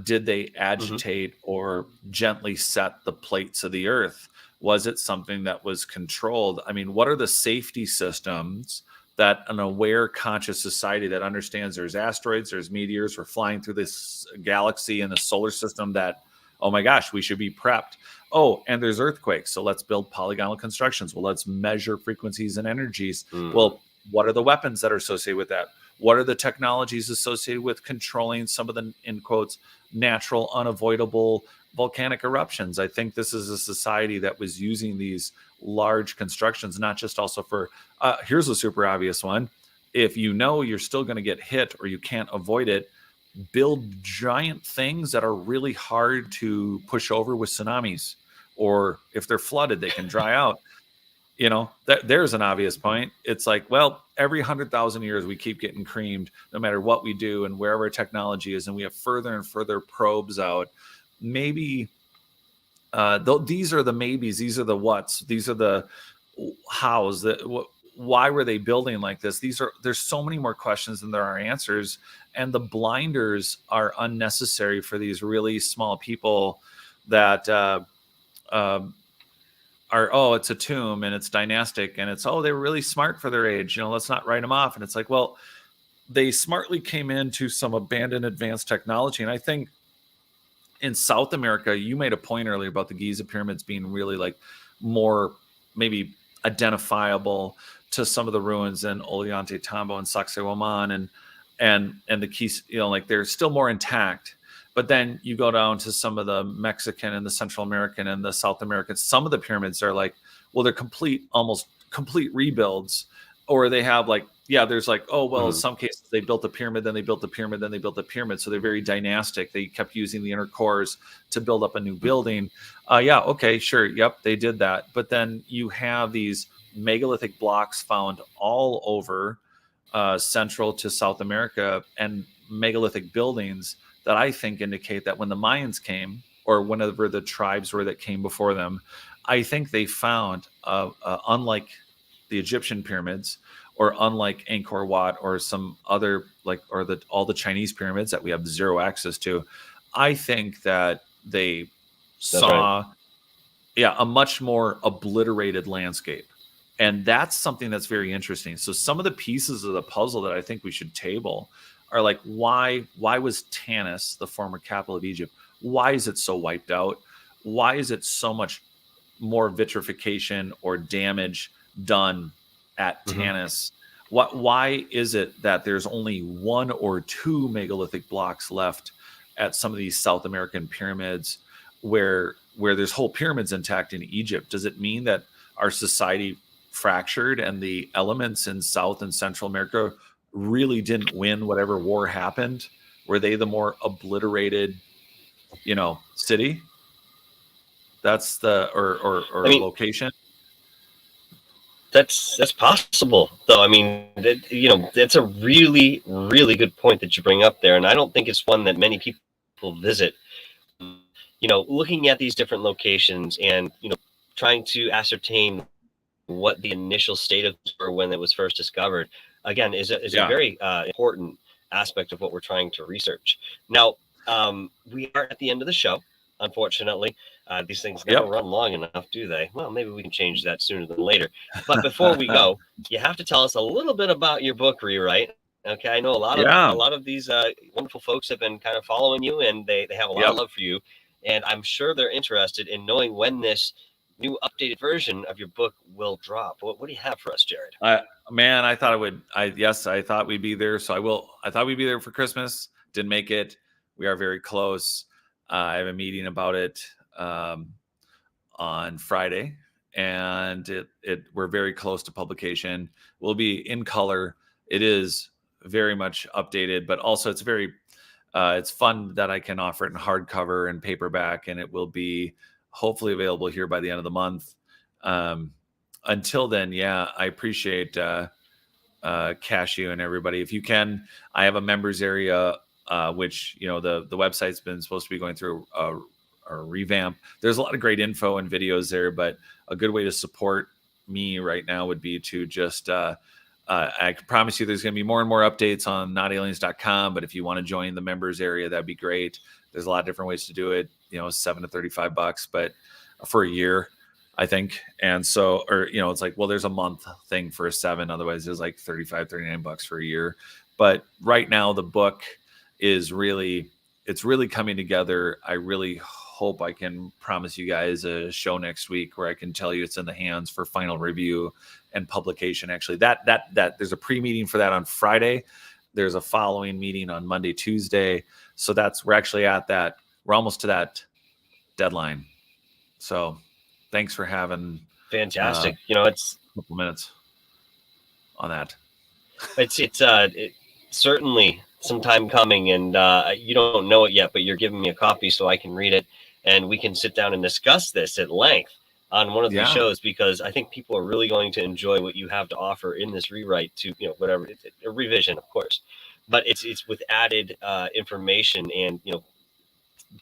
Did they agitate or gently set the plates of the earth? Was it something that was controlled? I mean, what are the safety systems that an aware, conscious society that understands there's asteroids, there's meteors, we're flying through this galaxy in the solar system, that, oh my gosh, we should be prepped. Oh, and there's earthquakes, so let's build polygonal constructions. Well, let's measure frequencies and energies. Well, what are the weapons that are associated with that? What are the technologies associated with controlling some of the, in quotes, natural, unavoidable volcanic eruptions? I think this is a society that was using these large constructions, not just also for, here's a super obvious one. If you're still going to get hit or you can't avoid it, build giant things that are really hard to push over with tsunamis, or if they're flooded, they can dry out. You know, there's an obvious point. It's like, well, every 100,000 years we keep getting creamed, no matter what we do and wherever technology is, and we have further and further probes out. Maybe these are the maybes, these are the whats, these are the hows. Why were they building like this? There's so many more questions than there are answers, and the blinders are unnecessary for these really small people that. Are, it's a tomb and it's dynastic and it's, they were really smart for their age, let's not write them off. And it's like, well, they smartly came into some abandoned advanced technology. And I think in South America, you made a point earlier about the Giza pyramids being really like more maybe identifiable to some of the ruins in Ollantaytambo and Sacsayhuaman and the keys, like they're still more intact. But then you go down to some of the Mexican and the Central American and the South American. Some of the pyramids are like, well, they're almost complete rebuilds, or they have like, there's like, in some cases they built a pyramid, then they built the pyramid, then they built the pyramid. So they're very dynastic. They kept using the inner cores to build up a new building. Okay, sure. Yep, they did that. But then you have these megalithic blocks found all over Central to South America, and megalithic buildings that I think indicate that when the Mayans came, or whenever the tribes were that came before them, I think they found, unlike the Egyptian pyramids, or unlike Angkor Wat, or some other all the Chinese pyramids that we have zero access to, I think that they saw, a much more obliterated landscape. And that's something that's very interesting. So some of the pieces of the puzzle that I think we should table are like, why was Tanis, the former capital of Egypt, why is it so wiped out? Why is it so much more vitrification or damage done at Tanis? Why is it that there's only one or two megalithic blocks left at some of these South American pyramids where there's whole pyramids intact in Egypt? Does it mean that our society fractured and the elements in South and Central America really didn't win whatever war happened? Were they the more obliterated, city? That's the location. That's possible, though. I mean, that's a really, really good point that you bring up there, and I don't think it's one that many people visit. Looking at these different locations and trying to ascertain what the initial state of were when it was first discovered, again, is a very important aspect of what we're trying to research. Now, we are at the end of the show, unfortunately. These things never run long enough, do they? Well, maybe we can change that sooner than later. But before we go, you have to tell us a little bit about your book rewrite. Okay, I know a lot of these wonderful folks have been kind of following you, and they have a lot of love for you. And I'm sure they're interested in knowing when this new updated version of your book will drop. What do you have for us, Jared? I thought it would. I thought we'd be there. So I thought we'd be there for Christmas. Didn't make it. We are very close. I have a meeting about it on Friday, and we're very close to publication. We'll be in color. It is very much updated, but also it's very it's fun that I can offer it in hardcover and paperback, and it will be hopefully available here by the end of the month. Until then, I appreciate Cashew and everybody. If you can, I have a members area, which the website's been supposed to be going through a revamp. There's a lot of great info and videos there, but a good way to support me right now would be to just I can promise you there's going to be more and more updates on notaliens.com, but if you want to join the members area, that'd be great. There's a lot of different ways to do it, $7 to $35, but for a year, I think. And so, it's like, well, there's a month thing for a $7. Otherwise there's like $35, $39 for a year. But right now the book is really coming together. I really hope I can promise you guys a show next week where I can tell you it's in the hands for final review and publication. Actually, that there's a pre-meeting for that on Friday. There's a following meeting on Monday, Tuesday. So we're actually at that. We're almost to that deadline. So thanks for having fantastic. It's a couple minutes on that. It's certainly some time coming, and you don't know it yet, but you're giving me a copy so I can read it, and we can sit down and discuss this at length. on one of these Yeah. shows, because I think people are really going to enjoy what you have to offer in this rewrite to, whatever, a revision, of course, but it's with added information and,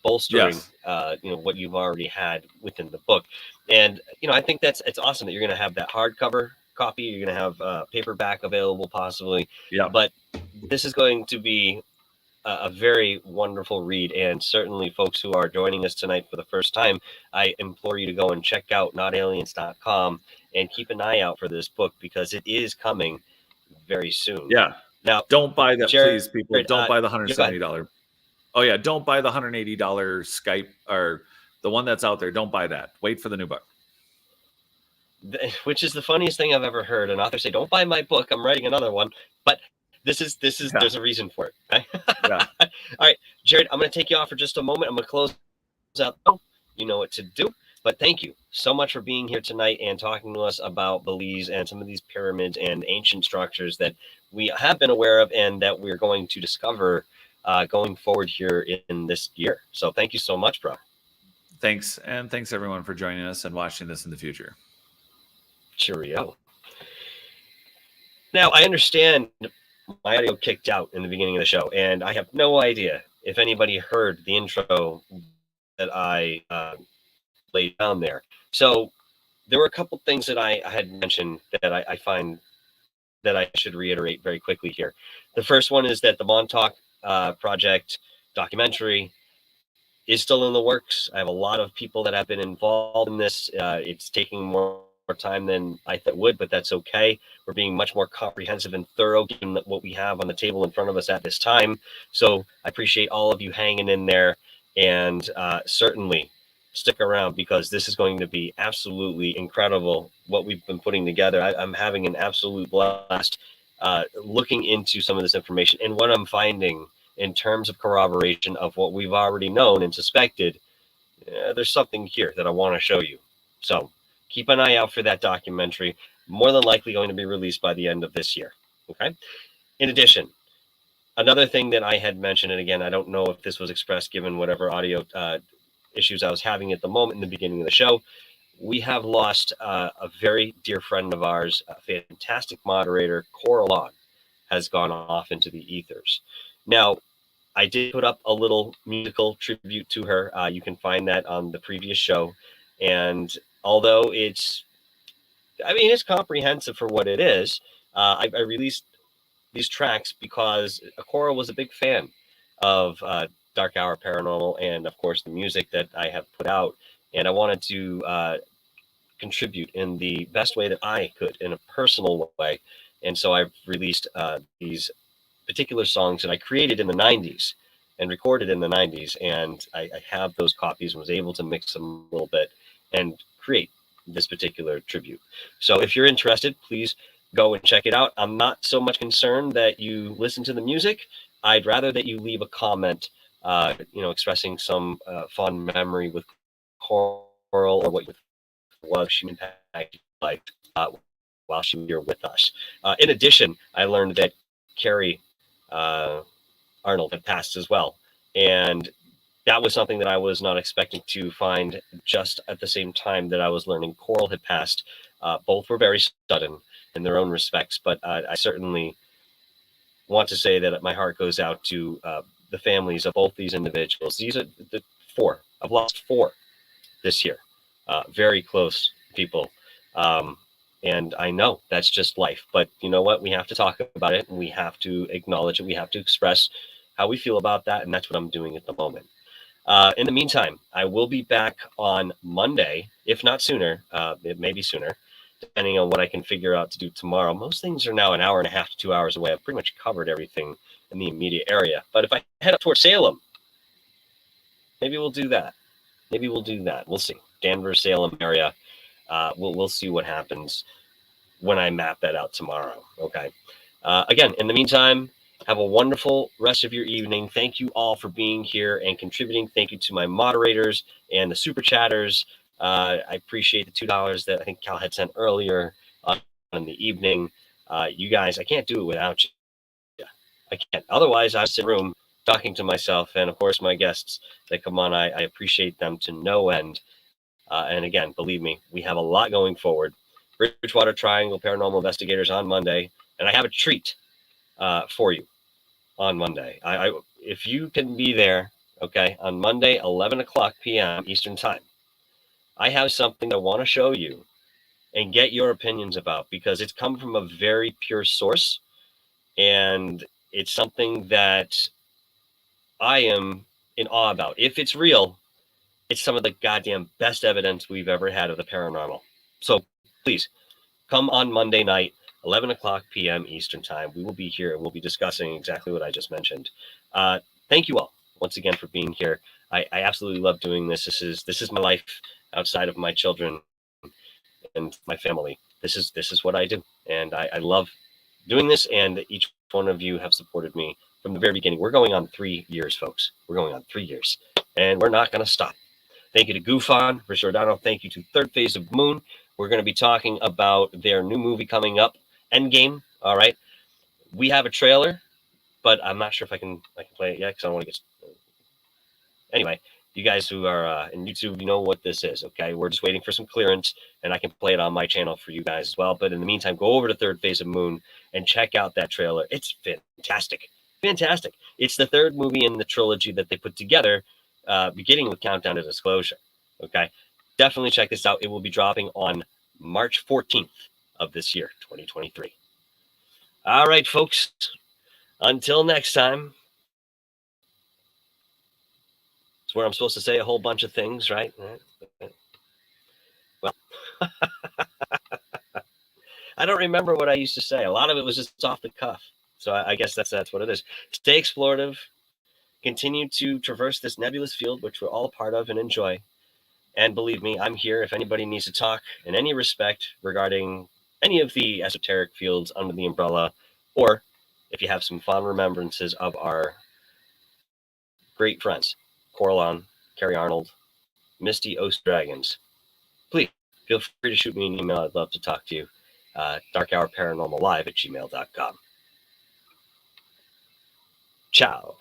bolstering, Yes. what you've already had within the book. And, I think it's awesome that you're going to have that hardcover copy. You're going to have paperback available possibly, Yeah. but this is going to be a very wonderful read. And certainly folks who are joining us tonight for the first time, I implore you to go and check out notaliens.com and keep an eye out for this book, because it is coming very soon. Yeah. Now, Don't buy that, Jared, please, people. Don't buy the go ahead. $170. Oh yeah, don't buy the $180 Skype or the one that's out there. Don't buy that. Wait for the new book. Which is the funniest thing I've ever heard. An author say, "Don't buy my book. I'm writing another one." But this is Yeah. there's a reason for it. Right? Yeah. All right, Jared, I'm going to take you off for just a moment. I'm going to close out. You know what to do. But thank you so much for being here tonight and talking to us about Belize and some of these pyramids and ancient structures that we have been aware of and that we're going to discover going forward here in this year. So thank you so much, bro. Thanks. And thanks everyone for joining us and watching this in the future. Cheerio. Now, I understand my audio kicked out in the beginning of the show, and I have no idea if anybody heard the intro that I laid down there. So there were a couple things that I had mentioned that I find that I should reiterate very quickly here. The first one is that the Montauk Project documentary is still in the works. I have a lot of people that have been involved in this. It's taking more time than I thought it would, but that's okay. We're being much more comprehensive and thorough given what we have on the table in front of us at this time. So I appreciate all of you hanging in there, and certainly stick around, because this is going to be absolutely incredible what we've been putting together. I'm having an absolute blast looking into some of this information, and what I'm finding in terms of corroboration of what we've already known and suspected. There's something here that I want to show you. So keep an eye out for that documentary. More than likely going to be released by the end of this year. Okay. In addition, another thing that I had mentioned, and again, I don't know if this was expressed given whatever audio issues I was having at the moment in the beginning of the show, we have lost a very dear friend of ours, a fantastic moderator, Cora Log, has gone off into the ethers. Now, I did put up a little musical tribute to her. You can find that on the previous show. And although it's comprehensive for what it is, I released these tracks because Cora was a big fan of DarkHour Paranormal and, of course, the music that I have put out. And I wanted to contribute in the best way that I could, in a personal way. And so I've released these particular songs that I created in the 90s and recorded in the 90s. And I have those copies and was able to mix them a little bit and create this particular tribute. So if you're interested, please go and check it out. I'm not so much concerned that you listen to the music. I'd rather that you leave a comment, expressing some fond memory with Coral, or what was she impacted like while she was here with us. In addition, I learned that Carrie Arnold had passed as well, and that was something that I was not expecting to find just at the same time that I was learning Coral had passed. Both were very sudden in their own respects, but I certainly want to say that my heart goes out to the families of both these individuals. These are the four. I've lost four this year. Very close people. And I know that's just life. But you know what? We have to talk about it, and we have to acknowledge it. We have to express how we feel about that, and that's what I'm doing at the moment. In the meantime, I will be back on Monday, if not sooner. It may be sooner, depending on what I can figure out to do tomorrow. Most things are now an hour and a half to 2 hours away. I've pretty much covered everything in the immediate area. But if I head up towards Salem, maybe we'll do that. We'll see. Denver, Salem area. We'll see what happens when I map that out tomorrow. Okay. Again, in the meantime, have a wonderful rest of your evening. Thank you all for being here and contributing. Thank you to my moderators and the super chatters. I appreciate the $2 that I think Cal had sent earlier in the evening. You guys, I can't do it without you. I can't. Otherwise, I sit in a room talking to myself, and of course, my guests that come on. I appreciate them to no end. And again, believe me, we have a lot going forward. Bridgewater Triangle Paranormal Investigators on Monday, and I have a treat for you on Monday. If you can be there, okay, on Monday, 11 o'clock p.m. Eastern Time, I have something I want to show you and get your opinions about, because it's come from a very pure source, and it's something that I am in awe about. If it's real, it's some of the goddamn best evidence we've ever had of the paranormal. So please come on Monday night, 11 o'clock p.m. Eastern Time. We will be here and we'll be discussing exactly what I just mentioned. Thank you all once again for being here. I absolutely love doing this. This is my life outside of my children and my family. This is what I do, and I love doing this. And each one of you have supported me from the very beginning. We're going on 3 years, folks. We're going on 3 years, and we're not going to stop. Thank you to Goofon for Giordano. Thank you to Third Phase of Moon. We're going to be talking about their new movie coming up, Endgame. All right, we have a trailer, but I'm not sure if I can play it yet because I don't want to get. Anyway, you guys who are in YouTube, you know what this is, okay? We're just waiting for some clearance, and I can play it on my channel for you guys as well. But in the meantime, go over to Third Phase of Moon and check out that trailer. It's fantastic. Fantastic. It's the third movie in the trilogy that they put together, beginning with Countdown to Disclosure, okay? Definitely check this out. It will be dropping on March 14th of this year, 2023. All right, folks. Until next time. It's where I'm supposed to say a whole bunch of things, right? Well, I don't remember what I used to say. A lot of it was just off the cuff. So I guess that's what it is. Stay explorative. Continue to traverse this nebulous field, which we're all a part of and enjoy. And believe me, I'm here if anybody needs to talk in any respect regarding any of the esoteric fields under the umbrella, or if you have some fond remembrances of our great friends, Coralon, Carrie Arnold, Misty Oast Dragons, please feel free to shoot me an email. I'd love to talk to you. DarkHourParanormalLive@gmail.com. Ciao.